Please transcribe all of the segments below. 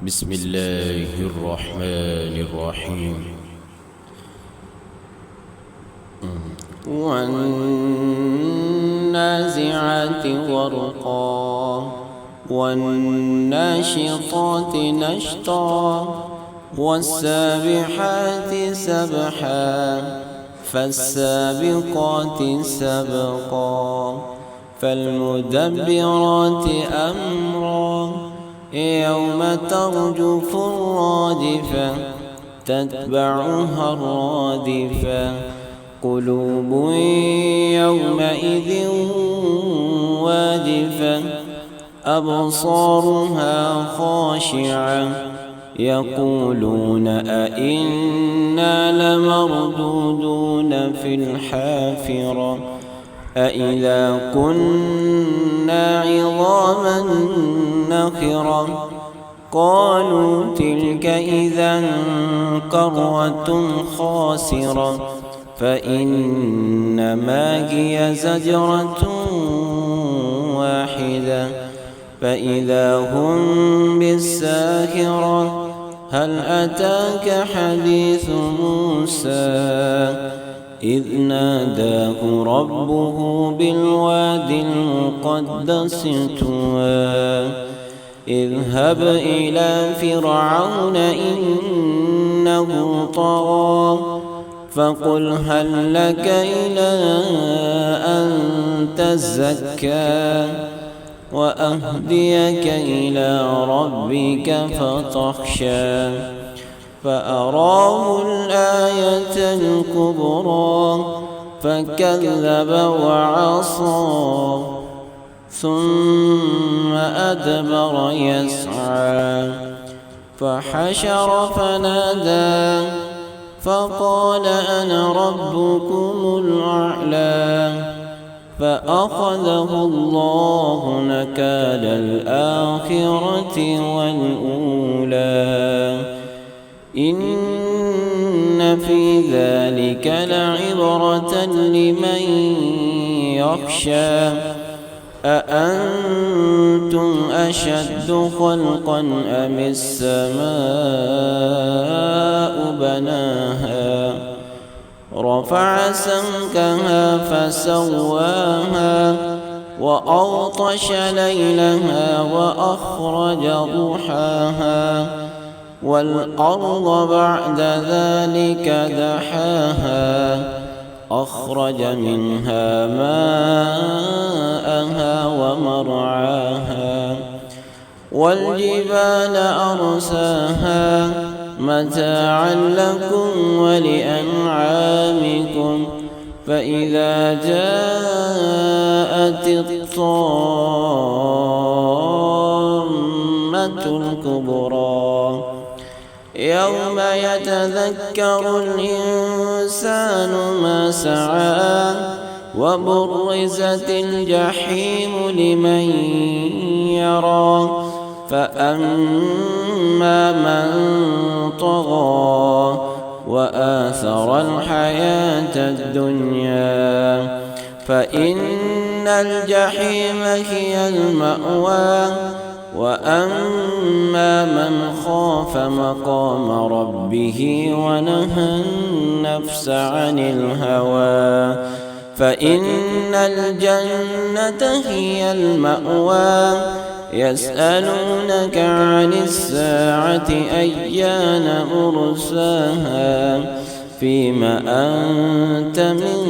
بسم الله الرحمن الرحيم. والنازعات غرقا والناشطات نشطا والسابحات سبحا فالسابقات سبقا فالمدبرات أمرا يوم ترجف الرادفة تتبعها الرادفة قلوب يومئذ واجفة أبصارها خاشعة يقولون أئنا لمردودون في الحافرة أإذا كنا عظاما نخرة قالوا تلك إذا كرة خاسرة فإنما هي زجرة واحدة فإذا هم بالساهرة هل أتاك حديث موسى إذ ناداه ربه بالوادي المقدس طوى اذهب إلى فرعون إنه طغى فقل هل لك إلى أن تزكى وأهديك إلى ربك فتخشى فأراه الآية الكبرى فكذب وعصى ثم أدبر يسعى فحشر فنادى فقال أنا ربكم الأعلى فأخذه الله نكال الآخرة والأولى إن في ذلك لعبرة لمن يخشى أأنتم أشد خلقا أم السماء بناها رفع سمكها فسواها وأغطش ليلها وأخرج ضحاها والأرض بعد ذلك دحاها أخرج منها ماءها ومرعاها والجبال أرساها متاعا لكم ولأنعامكم فإذا جاءت الطامة الكبرى يوم يتذكر الإنسان ما سعى وبرزت الجحيم لمن يرى فأما من طغى وآثر الحياة الدنيا فإن الجحيم هي المأوى وأما من خاف مقام ربه ونهى النفس عن الهوى فإن الجنة هي المأوى يسألونك عن الساعة أيان مرساها فيما أنت من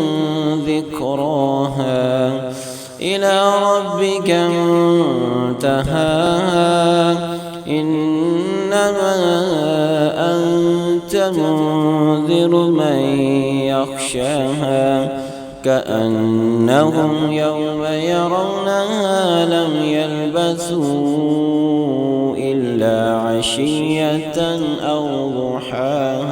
ذكراها إلى ربك منتهاها إنما أنت منذر من يخشاها كأنهم يوم يرونها لم يلبثوا إلا عشية أو ضحاها.